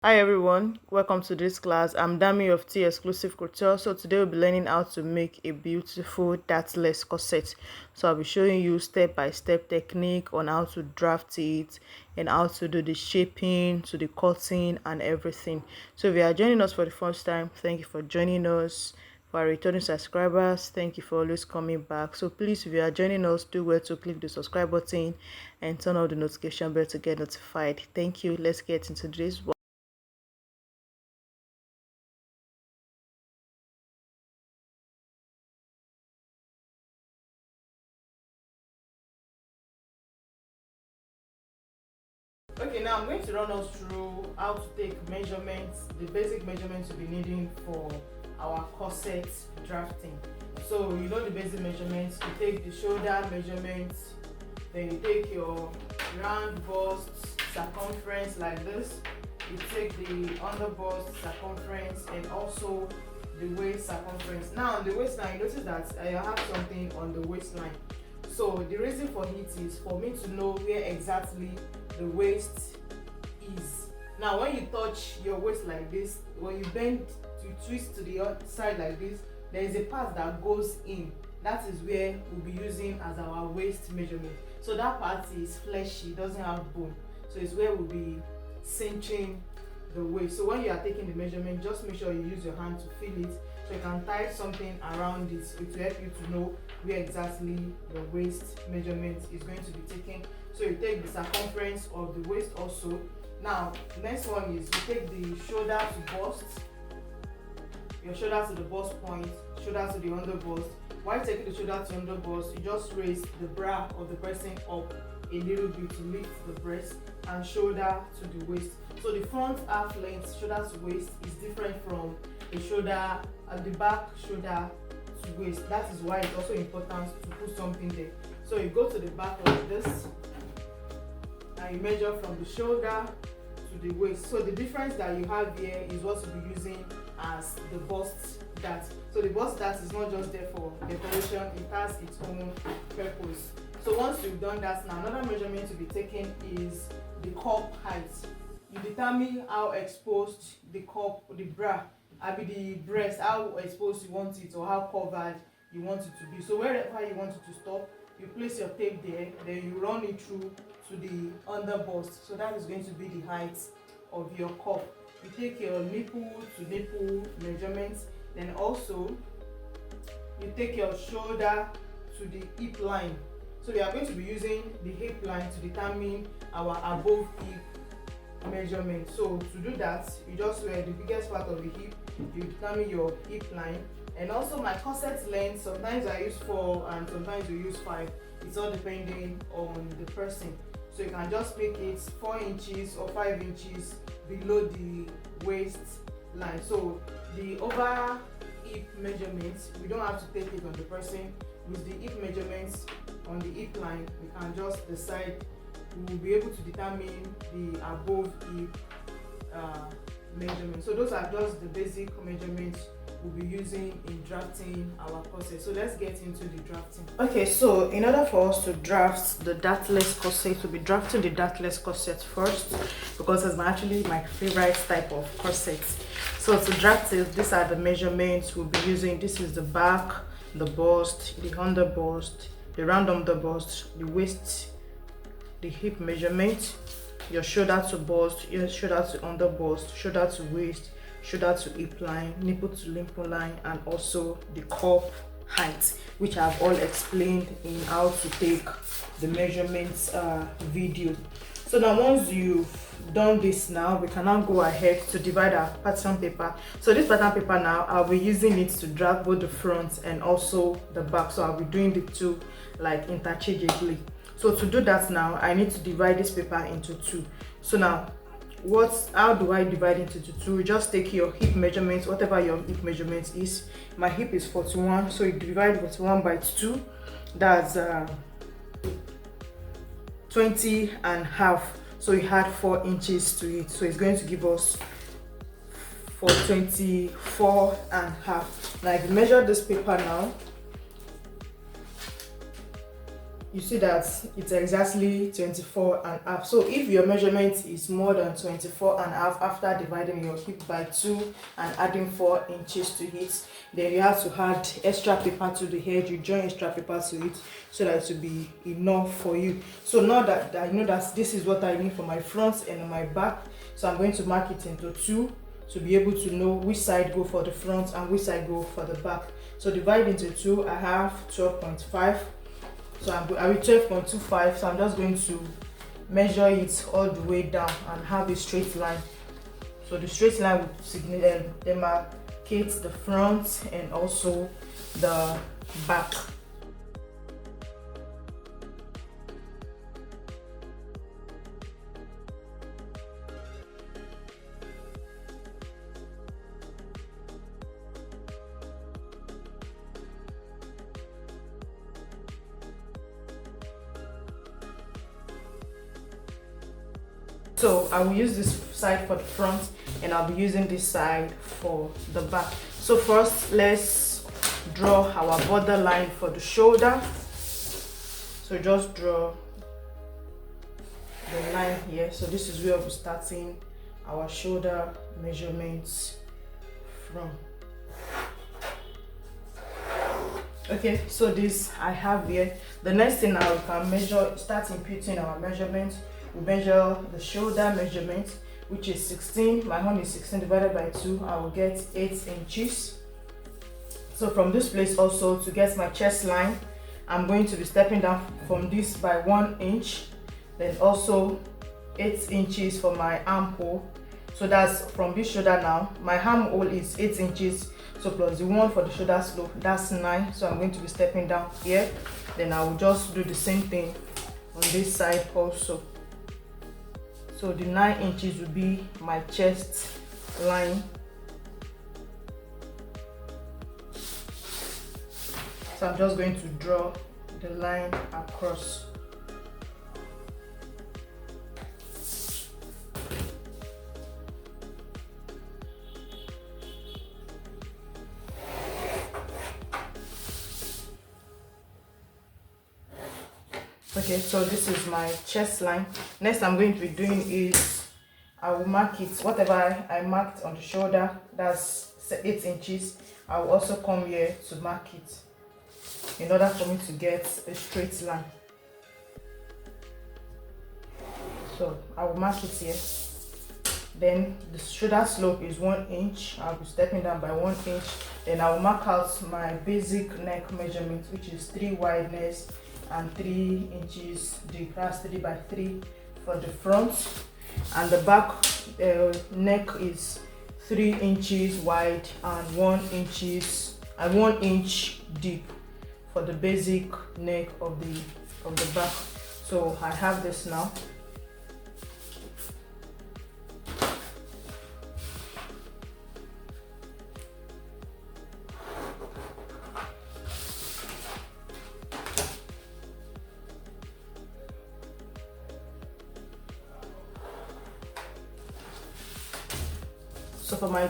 Hi everyone, welcome to this class. I'm Dami of 𝐓𝐻𝐂𝐇. So today we'll be learning how to make a beautiful dartless corset. So I'll be showing you step-by-step technique on how to draft it and how to do the shaping, to the cutting and everything. So if you are joining us for the first time, thank you for joining us. For our returning subscribers, thank you for always coming back. So please, if you are joining us, do well to click the subscribe button and turn on the notification bell to get notified. Thank you. Let's get into this one. Okay, now I'm going to run us through how to take measurements, the basic measurements you'll be needing for our corset drafting. So you know the basic measurements. You take the shoulder measurements, then you take your round bust circumference like this. You take the under bust circumference and also the waist circumference. Now on the waistline, you notice that I have something on the waistline. So the reason for it is for me to know where exactly the waist is. Now when you touch your waist like this, when you bend to twist to the other side like this, there is a part that goes in. That is where we'll be using as our waist measurement. So that part is fleshy, doesn't have bone. So it's where we'll be cinching the waist. So when you are taking the measurement, just make sure you use your hand to feel it. So you can tie something around it. It will help you to know where exactly your waist measurement is going to be taken. So you take the circumference of the waist also. Now next one is you take the shoulder to bust, your shoulder to the bust point, shoulder to the under bust. While taking the shoulder to under bust, you just raise the bra of the person up a little bit to lift the breast and shoulder to the waist. So the front half length shoulder to waist is different from the shoulder at the back shoulder to waist. That is why it's also important to put something there. So you go to the back like this and you measure from the shoulder to the waist. So the difference that you have here is what you'll be using as the bust dart. So the bust dart is not just there for decoration, it has its own purpose. So once you've done that, now another measurement to be taken is the cup height. You determine how exposed the cup, the bra, the breast, how exposed you want it or how covered you want it to be. So wherever you want it to stop, you place your tape there, then you run it through to the under bust. So that is going to be the height of your cup. You take your nipple to nipple measurements, then also you take your shoulder to the hip line. So we are going to be using the hip line to determine our above hip measurement. So to do that, you just wear the biggest part of the hip, you determine your hip line. And also my corset length, sometimes I use 4 and sometimes we use 5. It's all depending on the person. So you can just make it 4 inches or 5 inches below the waist line. So the over hip measurements, we don't have to take it on the person. With the hip measurements on the hip line, we can just decide. We will be able to determine the above hip measurement. So those are just the basic measurements we'll be using in drafting our corset. So let's get into the drafting. Okay, so in order for us to draft the dartless corset, we'll be drafting the dartless corset first because it's actually my favorite type of corset. So to draft it, these are the measurements we'll be using. This is the back, the bust, the under bust, the round under bust, the waist, the hip measurement, your shoulder to bust, your shoulder to under bust, shoulder to waist, shoulder to hip line, nipple to nipple line, and also the cup height, which I've all explained in how to take the measurements video. So now once you've done this, now we can now go ahead to divide our pattern paper. So this pattern paper now, I'll be using it to draft both the front and also the back. So I'll be doing the two like interchangeably. So to do that now, I need to divide this paper into 2. So now, how do I divide into 2? You just take your hip measurements, whatever your hip measurement is. My hip is 41, so you divide 41 by 2. That's 20 and half. So you add 4 inches to it. So it's going to give us 24 and half. Now if you measure this paper now, you see that it's exactly 24.5. So if your measurement is more than 24.5 after dividing your hip by 2 and adding 4 inches to it, then you have to add extra paper to the head. You join extra paper to it so that it will be enough for you. So now that I know that this is what I need for my front and my back, so I'm going to mark it into 2 to be able to know which side go for the front and which side go for the back. So divide into 2, I have 12.5. So I will 12.25. So I'm just going to measure it all the way down and have a straight line. So the straight line will demarcate the front and also the back. So I will use this side for the front and I'll be using this side for the back. So first, let's draw our border line for the shoulder. So just draw the line here. So this is where we're starting our shoulder measurements from. Okay, so this I have here. The next thing now we can measure, start imputing our measurements. We measure the shoulder measurement, which is 16. My own is 16 divided by 2. I will get 8 inches. So from this place also, to get my chest line, I'm going to be stepping down from this by 1 inch. Then also 8 inches for my armhole. So that's from this shoulder now. My armhole is 8 inches. So plus the one for the shoulder slope, that's 9. So I'm going to be stepping down here. Then I will just do the same thing on this side also. So the 9 inches will be my chest line. So I'm just going to draw the line across. Okay, so this is my chest line. Next I'm going to be doing is I will mark it, whatever I marked on the shoulder, that's 8 inches. I will also come here to mark it in order for me to get a straight line. So I will mark it here. Then the shoulder slope is 1 inch. I'll be stepping down by 1 inch. Then I will mark out my basic neck measurement, which is 3 wideness and 3 inches deep. That's 3 by 3 for the front, and the back neck is 3 inches wide and 1 inch deep for the basic neck of the back. So I have this now. So for my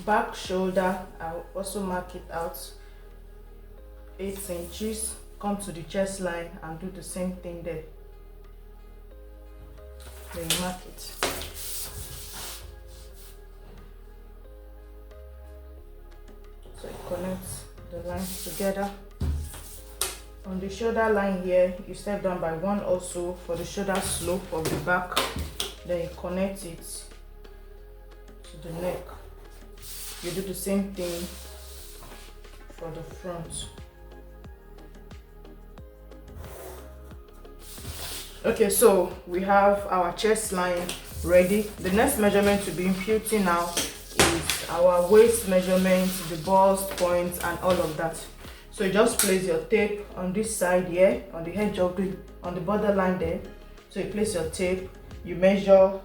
back shoulder, I'll also mark it out 8 inches, come to the chest line and do the same thing there. Then mark it. So it connects the lines together. On the shoulder line here, you step down by 1 also for the shoulder slope of the back. Then you connect it to the neck. You do the same thing for the front. Okay, so we have our chest line ready. The next measurement to be imputing now is our waist measurement, the bust points and all of that. So you just place your tape on this side here, on the edge of on the border line there. So you place your tape, you measure.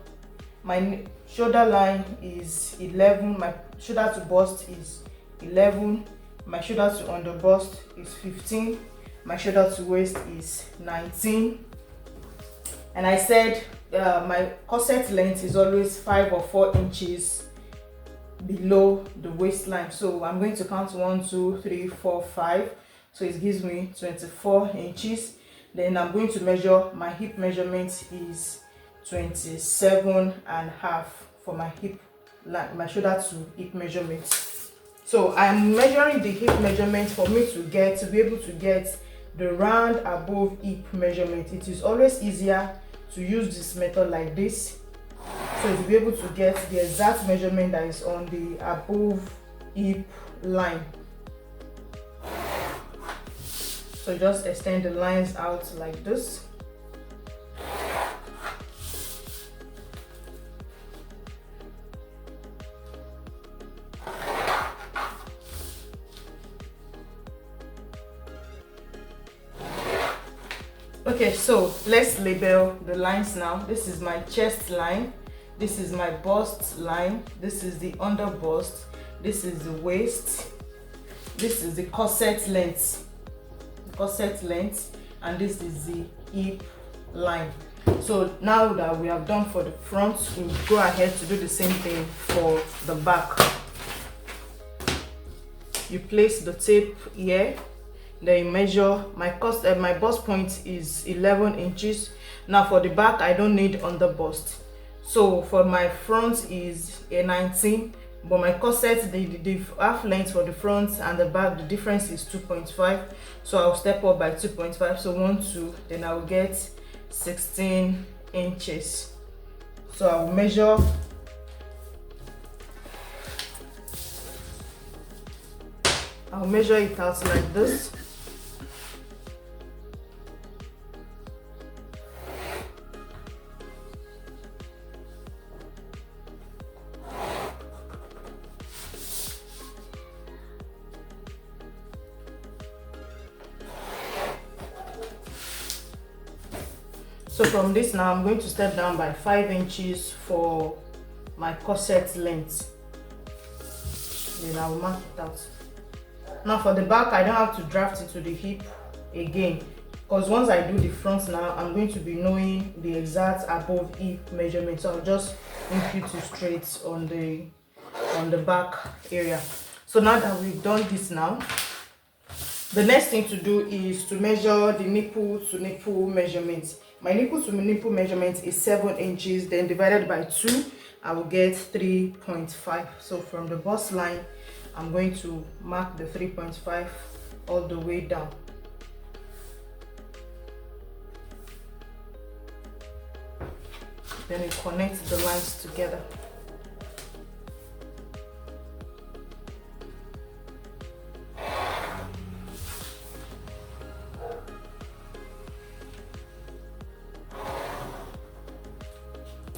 My shoulder line is 11, my shoulder to bust is 11, my shoulder to under bust is 15, my shoulder to waist is 19. And I said my corset length is always 5 or 4 inches below the waistline. So I'm going to count 1, 2, 3, 4, 5. So it gives me 24 inches. Then I'm going to measure. My hip measurement is 27.5 for my hip, like my shoulder to hip measurement. So I'm measuring the hip measurement for me to be able to get the round above hip measurement. It is always easier to use this method like this, so to be able to get the exact measurement that is on the above hip line. So just extend the lines out like this. Okay, so let's label the lines now. This is my chest line, this is my bust line, this is the under bust, this is the waist, this is the corset length, and this is the hip line. So now that we have done for the front, we'll go ahead to do the same thing for the back. You place the tape here, then you measure. My bust point is 11 inches. Now for the back, I don't need under bust. So for my front is a 19, but my corset, the half length for the front and the back, the difference is 2.5. So I'll step up by 2.5. So 1, 2, then I'll get 16 inches. So I'll measure. I'll measure it out like this. So from this now, I'm going to step down by 5 inches for my corset length. Then I will mark it out. Now for the back, I don't have to draft it to the hip again, because once I do the front now, I'm going to be knowing the exact above hip measurement. So I'll just impute it straight on the back area. So now that we've done this now, the next thing to do is to measure the nipple to nipple measurement. My nipple to nipple measurement is 7 inches, then divided by 2, I will get 3.5. So from the bust line, I'm going to mark the 3.5 all the way down. Then we connect the lines together.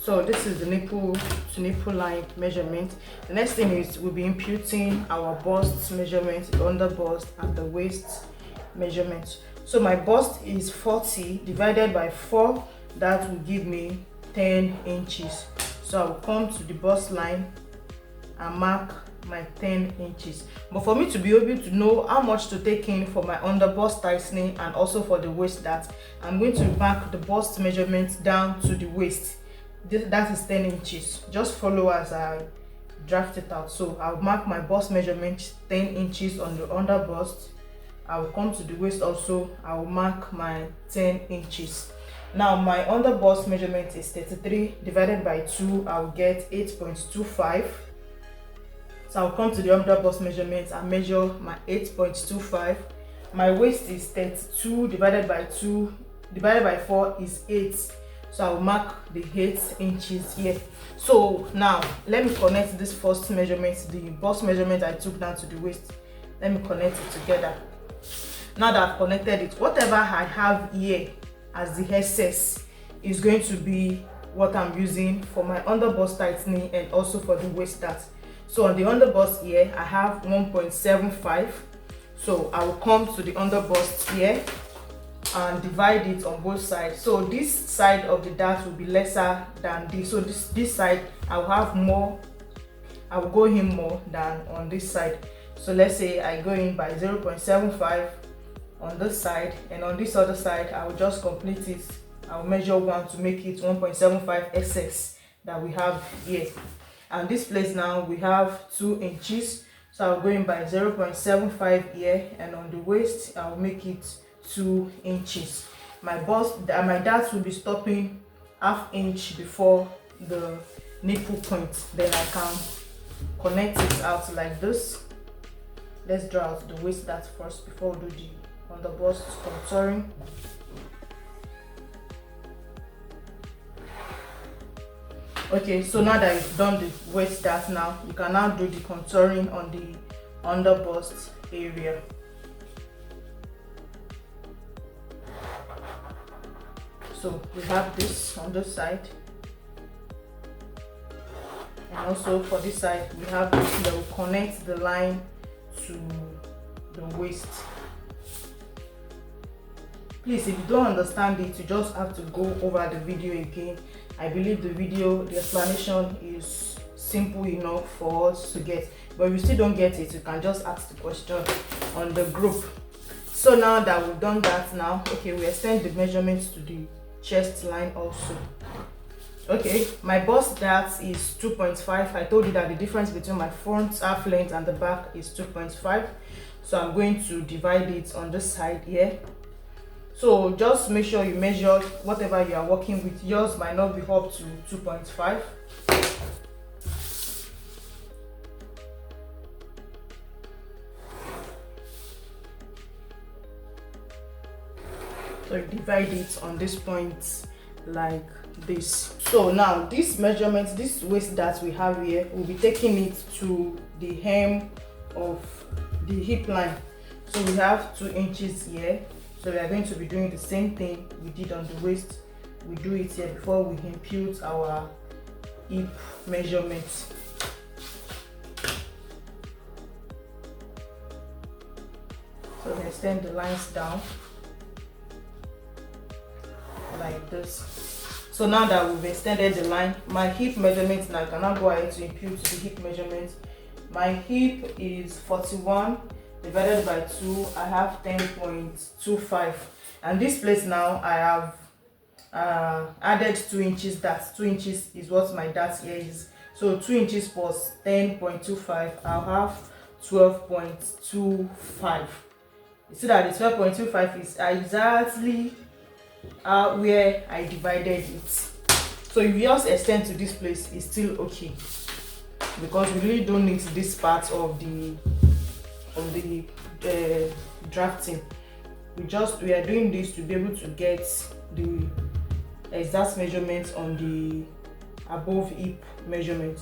So this is the nipple to nipple line measurement. The next thing is we'll be imputing our bust measurement, the under bust and the waist measurement. So my bust is 40 divided by 4, that will give me 10 inches. So I will come to the bust line and mark my 10 inches. But for me to be able to know how much to take in for my under bust tightening and also for the waist that, I'm going to mark the bust measurement down to the waist. That is 10 inches. Just follow as I draft it out. So I'll mark my bust measurement 10 inches on the under bust. I will come to the waist also. I will mark my 10 inches. Now my under bust measurement is 33 divided by 2. I will get 8.25. So I'll come to the under bust measurement and measure my 8.25. My waist is 32 divided by 2 divided by 4 is 8. So I will mark the 8 inches here. So now let me connect this first measurement, the bust measurement I took down to the waist. Let me connect it together. Now that I've connected it, whatever I have here as the excess is going to be what I'm using for my under bust tightening and also for the waist dart. So on the under bust here, I have 1.75. So I will come to the under bust here and divide it on both sides. So this side of the dart will be lesser than this. So this side I will have more, I will go in more than on this side. So let's say I go in by 0.75 on this side, and on this other side I will just complete it. I will measure 1 to make it 1.75 excess that we have here. And this place now we have 2 inches. So I'll go in by 0.75 here, and on the waist I will make it 2 inches. my darts will be stopping 1/2 inch before the nipple point. Then I can connect it out like this. Let's draw out the waist dart first before we do the underbust contouring. Okay, so now that you've done the waist dart, now you can now do the contouring on the underbust area. So we have this on this side, and also for this side we have this that will connect the line to the waist. Please, if you don't understand it, you just have to go over the video again. I believe the explanation is simple enough for us to get, but if you still don't get it, you can just ask the question on the group. So now that we've done that, now okay, we extend the measurements to the chest line also. Okay, my bust dart is 2.5. I told you that the difference between my front half length and the back is 2.5, so I'm going to divide it on this side here. So just make sure you measure whatever you are working with. Yours might not be up to 2.5. So you divide it on this point like this. So now this measurement, this waist that we have here, we'll be taking it to the hem of the hip line. So we have 2 inches here. So we are going to be doing the same thing we did on the waist. We do it here before we impute our hip measurement. So we extend the lines down like this. So now that we've extended the line, my hip measurement, now I can now go ahead to impute the hip measurement. My hip is 41 divided by 2. I have 10.25, and this place now I have added 2 inches. That 2 inches is what my dart here is. So 2 inches plus 10.25, I'll have 12.25. You see that the 12.25 is exactly where I divided it. So if you just extend to this place, it's still okay, because we really don't need this part of the drafting. We are doing this to be able to get the exact measurements on the above hip measurement.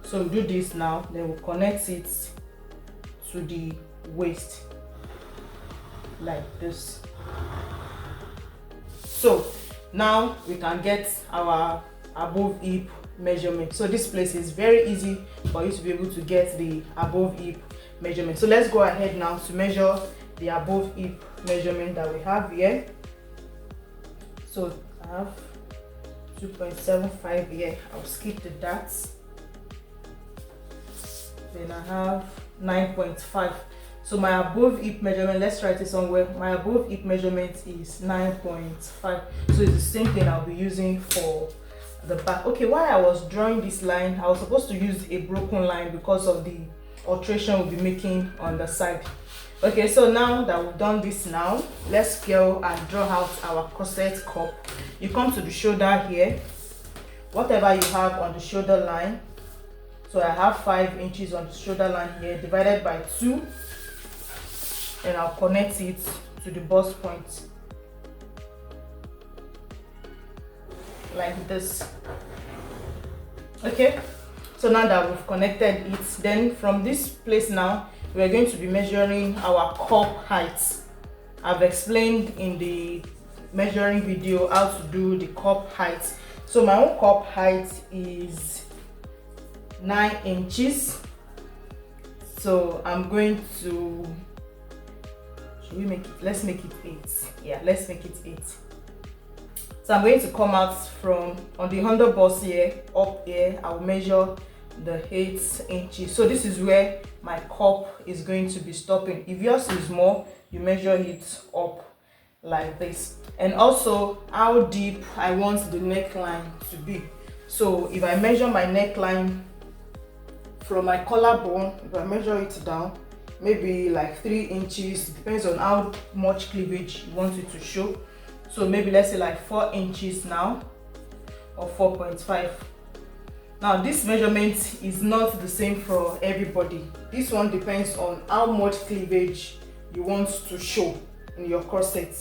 So we do this now, then we'll connect it to the waist like this. So now we can get our above hip measurement. So this place is very easy for you to be able to get the above hip measurement. So let's go ahead now to measure the above hip measurement that we have here. So I have 2.75 here. I'll skip the darts. Then I have 9.5. So my above hip measurement, let's write it somewhere. My above hip measurement is 9.5. So it's the same thing I'll be using for the back. Okay, while I was drawing this line, I was supposed to use a broken line because of the alteration we'll be making on the side. Okay, so now that we've done this, now let's scale and draw out our corset cup. You come to the shoulder here, whatever you have on the shoulder line. So I have 5 inches on the shoulder line here, divided by 2, and I'll connect it to the bust point like this. Okay, so now that we've connected it, then from this place now we're going to be measuring our cup height. I've explained in the measuring video how to do the cup height. So my own cup height is 9 inches. So I'm going to, let's make it 8. Yeah, let's make it 8. So I'm going to come out from on the underbust here, up here. I'll measure the 8 inches. So this is where my cup is going to be stopping. If yours is more, you measure it up like this. And also how deep I want the neckline to be. So if I measure my neckline from my collarbone, if I measure it down, maybe like 3 inches, depends on how much cleavage you want it to show. So maybe let's say like 4 inches now, or 4.5. Now this measurement is not the same for everybody. This one depends on how much cleavage you want to show in your corset.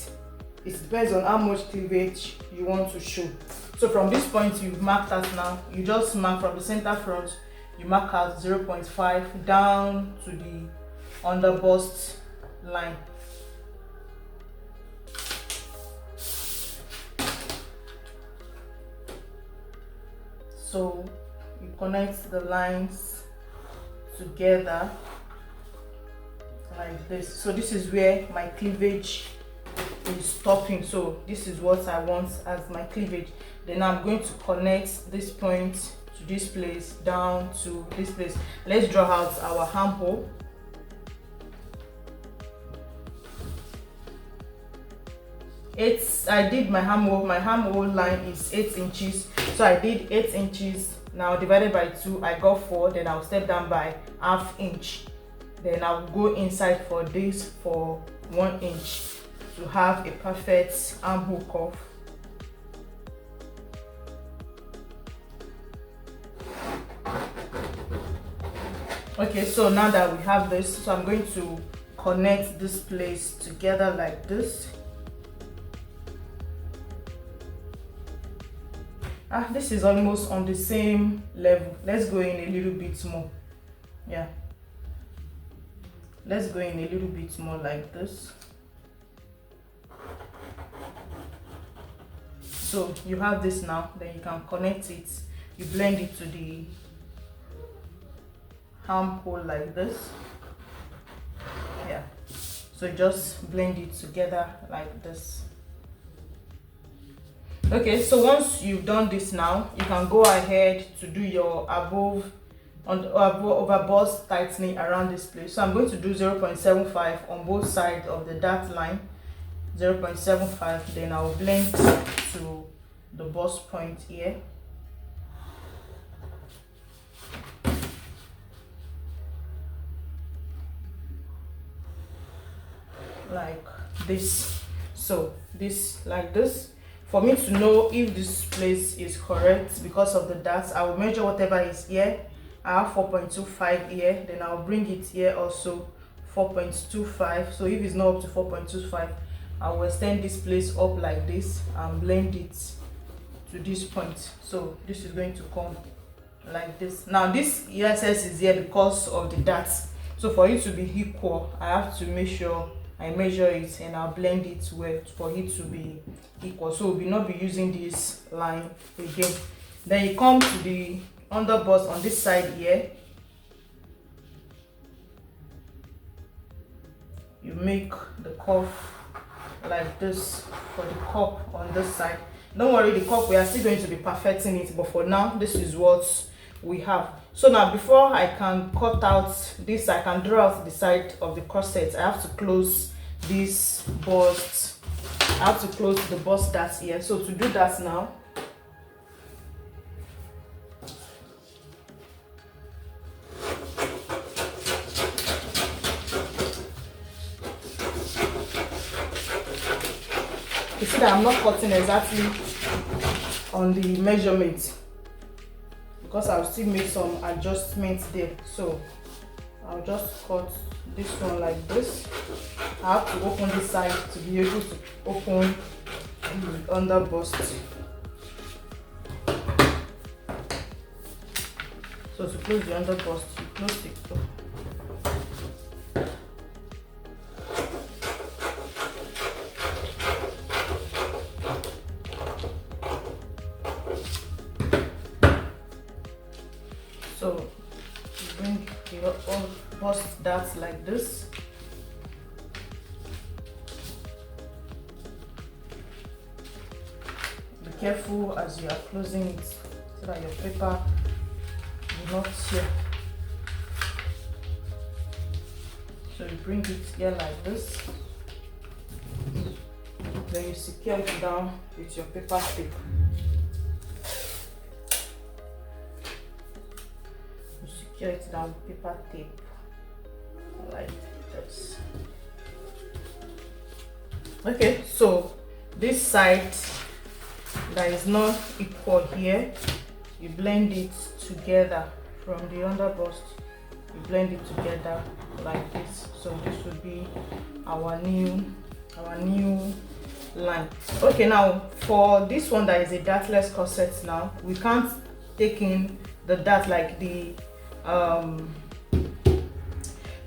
It depends on how much cleavage you want to show. So from this point you've marked out now, you just mark from the center front, you mark out 0.5 down to the under bust line. So you connect the lines together like this. So this is where my cleavage is stopping. So this is what I want as my cleavage. Then I'm going to connect this point to this place down to this place. Let's draw out our armhole. I did my armhole line is 8 inches, so I did 8 inches. Now divided by 2, I got 4. Then I'll step down by ½ inch. Then I'll go inside for this for 1 inch to have a perfect armhole curve. Okay, so now that we have this, so I'm going to connect this place together like this. This is almost on the same level. Let's go in a little bit more. Yeah, let's go in a little bit more like this. So you have this now, then you can connect it, you blend it to the armhole like this. Yeah, so just blend it together like this. Okay, so once you've done this now, you can go ahead to do your over bust tightening around this place. So I'm going to do 0.75 on both sides of the dart line, 0.75. Then I'll blend to the bust point here. Like this. So this like this. For me to know if this place is correct because of the darts, I will measure whatever is here. I have 4.25 here, then I'll bring it here also 4.25. So if it's not up to 4.25, I will extend this place up like this and blend it to this point. So this is going to come like this. Now this ESS is here because of the darts. So for it to be equal, I have to make sure I measure it and I'll blend it well for it to be equal. So we'll not be using this line again. Then you come to the under bust on this side here. You make the curve like this for the cup on this side. Don't worry, the cup, we are still going to be perfecting it, but for now this is what we have. So now before I can cut out this, I can draw out the side of the corset, I have to close this bust. I have to close the bust that's here. So to do that now, you see that I'm not cutting exactly on the measurement because I'll still make some adjustments there. So I'll just cut this one like this. I have to open this side to be able to open the under bust. So to close the under bust, you close it up. So you bring your own bust darts like this. Be careful as you are closing it so that your paper will not tear. So you bring it here like this. Then you secure it down with your paper tape. Secure it down with paper tape like this. Okay, so this side that is not equal here, you blend it together from the under bust. You blend it together like this. So this would be our new line. Okay, now for this one that is a dartless corset, now we can't take in the dart like the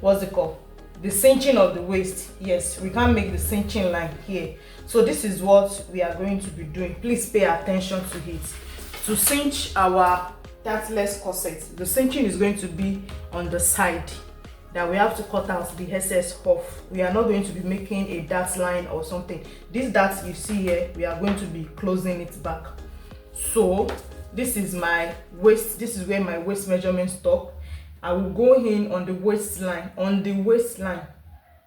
what's it called, the cinching of the waist. Yes, we can't make the cinching line here. So this is what we are going to be doing. Please pay attention to it. To cinch our dartless corset, the cinching is going to be on the side that we have to cut out the excess off. We are not going to be making a dart line or something. This dart you see here, we are going to be closing it back. So this is my waist. This is where my waist measurement stop. I will go in on the waistline,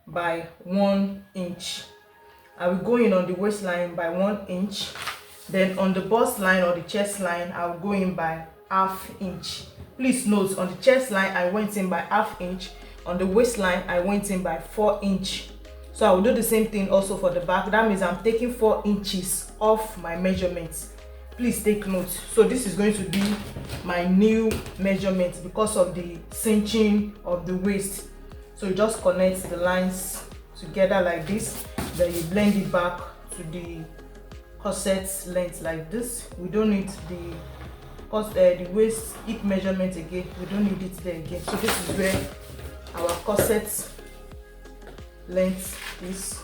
by 1 inch. I will go in on the waistline by 1 inch. Then on the bust line or the chest line, I will go in by ½ inch. Please note, on the chest line I went in by ½ inch. On the waistline I went in by 4 inch. So I will do the same thing also for the back. That means I'm taking 4 inches off my measurements. Please take note. So this is going to be my new measurement because of the cinching of the waist. So you just connect the lines together like this, then you blend it back to the corset length like this. We don't need the waist hip measurement again. We don't need it there again. So this is where our corset length is.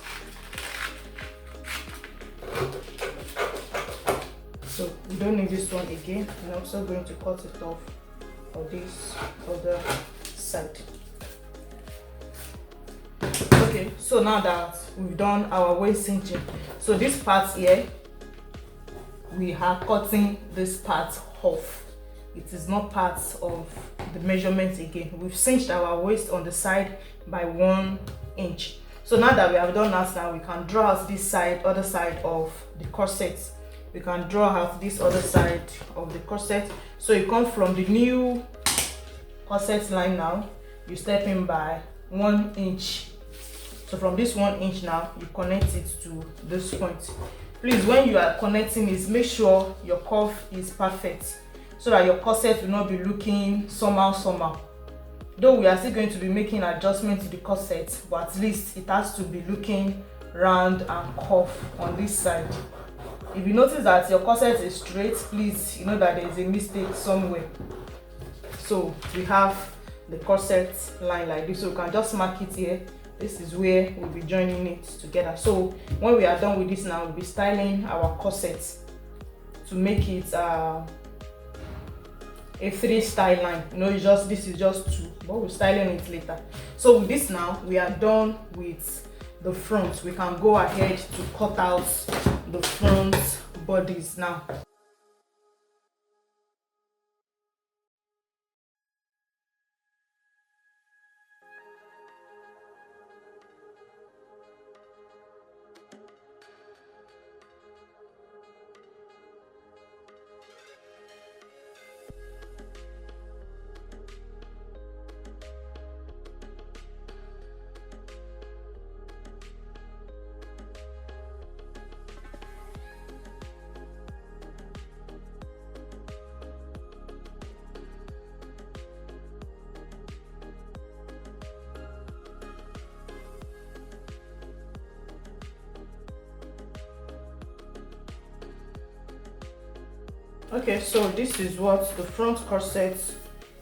So we don't need this one again. I'm also going to cut it off for this other side. Okay, so now that we've done our waist cinching, so this part here, we are cutting this part off. It is not part of the measurement again. We've cinched our waist on the side by 1 inch. So now that we have done that, now we can draw out this side, other side of the corset. We can draw out this other side of the corset. So you come from the new corset line now, you step in by 1 inch. So from this 1 inch now, you connect it to this point. Please, when you are connecting it, make sure your curve is perfect so that your corset will not be looking somehow. Though we are still going to be making adjustments to the corset, but at least it has to be looking round and curved on this side. If you notice that your corset is straight, please, you know that there is a mistake somewhere. So we have the corset line like this, so we can just mark it here. This is where we'll be joining it together. So when we are done with this now, we'll be styling our corset to make it a 3 style line. You know, this is just 2, but we're styling it later. So with this now, we are done with the front. We can go ahead to cut out the front bodies now. Okay, so this is what the front corset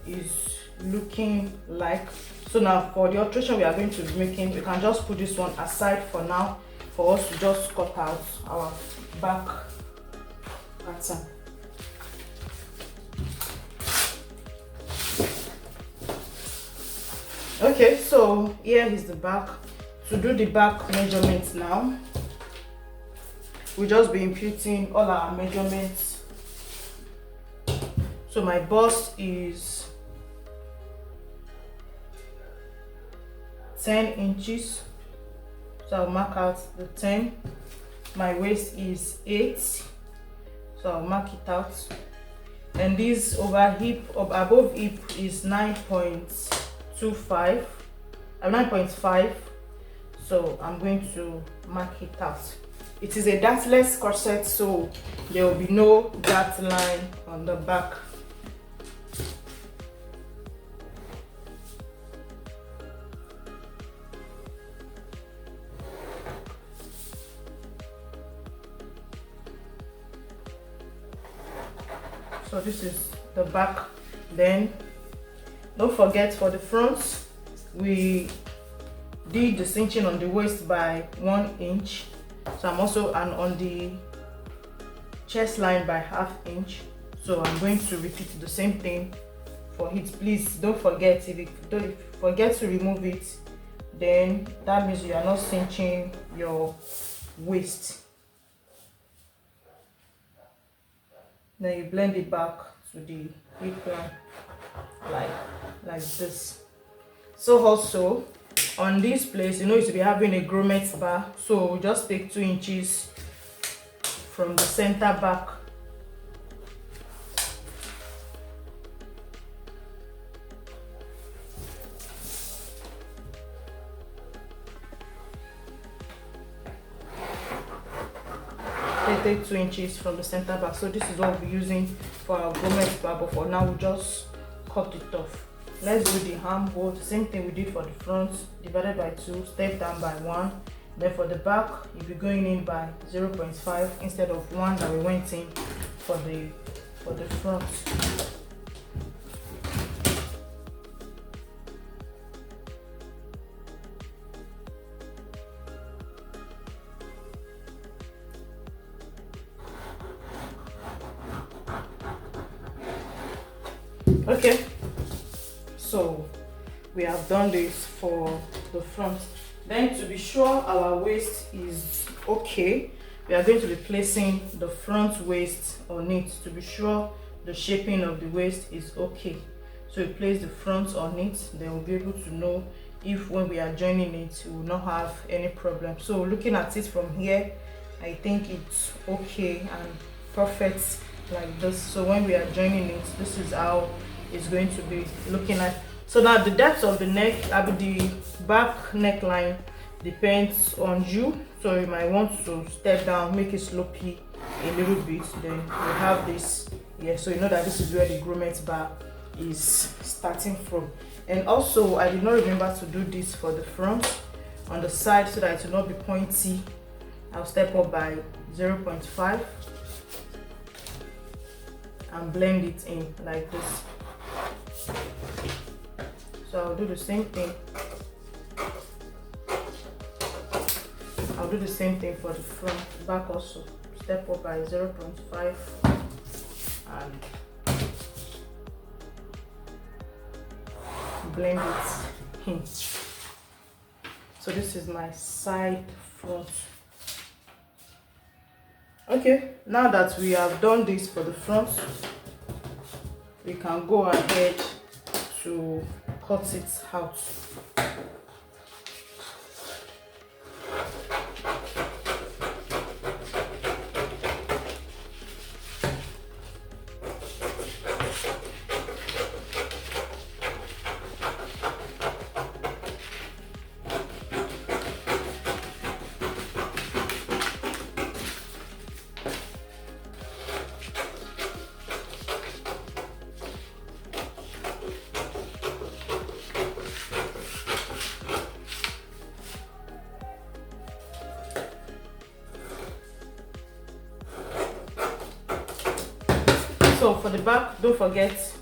is looking like. So now for the alteration we are going to be making, we can just put this one aside for now for us to just cut out our back pattern. Okay, so here is the back. To do the back measurements now, we'll just be imputing all our measurements. So my bust is 10 inches. So I'll mark out the 10. My waist is 8. So I'll mark it out. And this above hip is 9.25. 9.5. So I'm going to mark it out. it is a dartless corset, so there will be no dart line on the back. So this is the back. Then don't forget, for the front we did the cinching on the waist by 1 inch, so I'm also, and on the chest line by 1/2 inch, so I'm going to repeat the same thing for it. Please don't forget, if you forget to remove it, then that means you are not cinching your waist. Then you blend it back to the hip line like this. So also on this place, you know, you should be having a grommet bar, so just take 2 inches from the center back. Take 2 inches from the center back. So this is what we'll be using for our grommet bar, but for now we'll just cut it off. Let's do the armhole. The same thing we did for the front, divided by 2, step down by 1. Then for the back, you'll be going in by 0.5 instead of 1 that we went in for the front. Okay, so we have done this for the front. Then, to be sure our waist is okay, we are going to be placing the front waist on it to be sure the shaping of the waist is okay. So we place the front on it, then we'll be able to know if when we are joining it we will not have any problem. So looking at it from here, I think it's okay and perfect like this. So when we are joining it, this is how it's going to be looking like. So now the depth of the neck, the back neckline depends on you, so you might want to step down, make it slopey a little bit. Then you have this here, so you know that this is where the grommet bar is starting from. And also, I did not remember to do this for the front on the side, so that it will not be pointy. I'll step up by 0.5 and blend it in like this. So I'll do the same thing. I'll do the same thing for the front. Back also, step up by 0.5 and blend it in. So this is my side front. Okay, now that we have done this for the front, we can go ahead to cut it out. So for the back, don't forget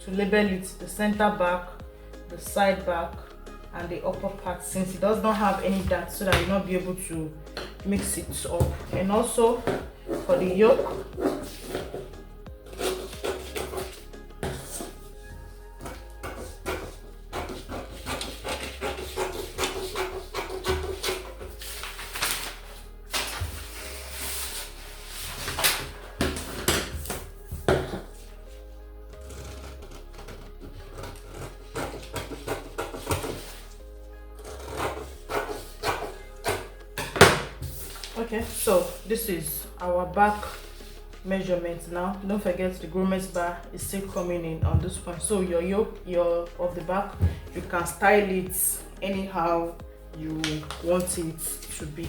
to label it the center back, the side back, and the upper part, since it does not have any dart, so that you'll not be able to mix it up. And also for the yoke, okay, so this is our back measurement. Now don't forget the grommet bar is still coming in on this point, so your yoke of the back, you can style it anyhow you want it to be.